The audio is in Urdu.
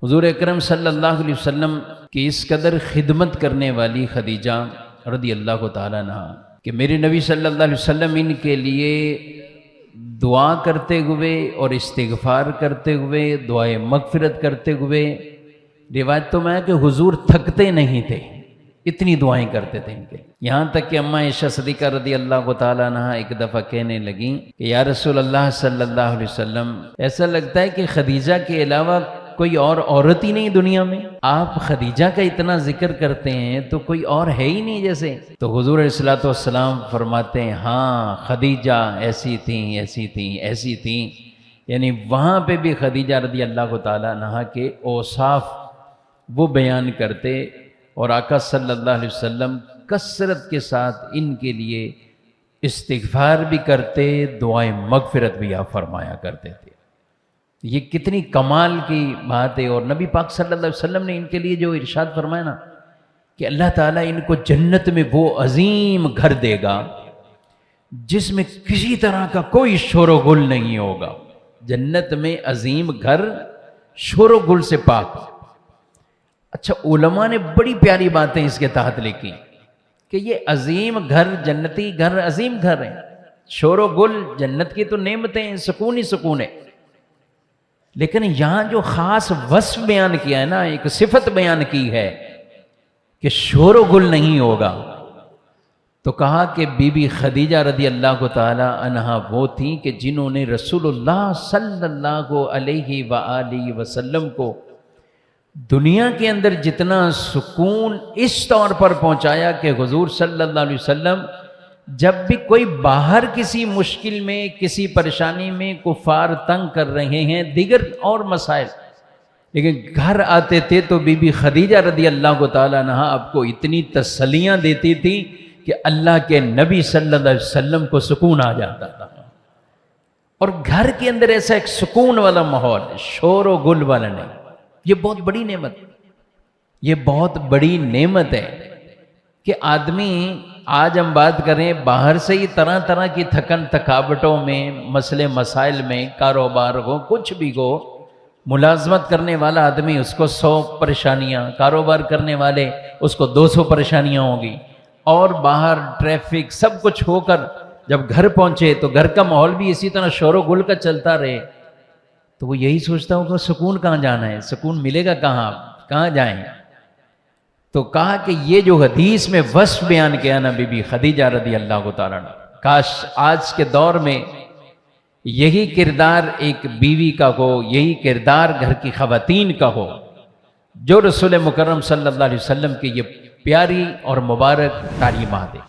حضور اکرم صلی اللہ علیہ وسلم کی اس قدر خدمت کرنے والی خدیجہ رضی اللہ تعالیٰ عنہ کہ میرے نبی صلی اللہ علیہ وسلم ان کے لیے دعا کرتے ہوئے اور استغفار کرتے ہوئے دعائے مغفرت کرتے ہوئے روایتوں میں ہے کہ حضور تھکتے نہیں تھے، اتنی دعائیں کرتے تھے ان کے، یہاں تک کہ اماں عائشہ صدیقہ رضی اللہ تعالیٰ عنہ ایک دفعہ کہنے لگیں کہ یا رسول اللہ صلی اللہ علیہ وسلم ایسا لگتا ہے کہ خدیجہ کے علاوہ کوئی اور عورت ہی نہیں دنیا میں، آپ خدیجہ کا اتنا ذکر کرتے ہیں تو کوئی اور ہے ہی نہیں جیسے۔ تو حضور علیہ الصلوۃ والسلام فرماتے ہیں ہاں خدیجہ ایسی تھیں ایسی تھیں ایسی تھیں، یعنی وہاں پہ بھی خدیجہ رضی اللہ تعالیٰ عنہ کے اوصاف وہ بیان کرتے، اور آقا صلی اللہ علیہ وسلم کثرت کے ساتھ ان کے لیے استغفار بھی کرتے، دعائیں مغفرت بھی آپ فرمایا کرتے تھے۔ یہ کتنی کمال کی بات ہے، اور نبی پاک صلی اللہ علیہ وسلم نے ان کے لیے جو ارشاد فرمایا نا کہ اللہ تعالیٰ ان کو جنت میں وہ عظیم گھر دے گا جس میں کسی طرح کا کوئی شور و غل نہیں ہوگا، جنت میں عظیم گھر شور و غل سے پاک۔ اچھا علماء نے بڑی پیاری باتیں اس کے تحت لکھی کہ یہ عظیم گھر، جنتی گھر عظیم گھر ہیں، شور و غل جنت کی تو نعمتیں ہیں، سکون ہی سکون ہے، لیکن یہاں جو خاص وصف بیان کیا ہے نا، ایک صفت بیان کی ہے کہ شور و غل نہیں ہوگا، تو کہا کہ بی بی خدیجہ رضی اللہ تعالی عنہا وہ تھیں کہ جنہوں نے رسول اللہ صلی اللہ علیہ وآلہ وسلم کو دنیا کے اندر جتنا سکون اس طور پر پہنچایا کہ حضور صلی اللہ علیہ وسلم جب بھی کوئی باہر کسی مشکل میں، کسی پریشانی میں کفار تنگ کر رہے ہیں، دیگر اور مسائل، لیکن گھر آتے تھے تو بی بی خدیجہ رضی اللہ تعالیٰ عنہ آپ کو اتنی تسلیاں دیتی تھی کہ اللہ کے نبی صلی اللہ علیہ وسلم کو سکون آ جاتا تھا، اور گھر کے اندر ایسا ایک سکون والا ماحول، شور و غل والا نہیں۔ یہ بہت بڑی نعمت، یہ بہت بڑی نعمت ہے کہ آدمی، آج ہم بات کریں باہر سے ہی طرح طرح کی تھکن تھکاوٹوں میں، مسئلے مسائل میں، کاروبار ہو کچھ بھی ہو، ملازمت کرنے والا آدمی اس کو 100 پریشانیاں، کاروبار کرنے والے اس کو 200 پریشانیاں ہوں گی، اور باہر ٹریفک سب کچھ ہو کر جب گھر پہنچے تو گھر کا ماحول بھی اسی طرح شور و غل کا چلتا رہے، تو وہ یہی سوچتا ہوگا سکون کہاں جانا ہے، سکون ملے گا کہاں جائیں۔ تو کہا کہ یہ جو حدیث میں وصف بیان کیا نا بی بی خدیجہ رضی اللہ تعالیٰ عنہ، کاش آج کے دور میں یہی کردار ایک بیوی کا ہو، یہی کردار گھر کی خواتین کا ہو، جو رسول مکرم صلی اللہ علیہ وسلم کی یہ پیاری اور مبارک تعلیمات ہے۔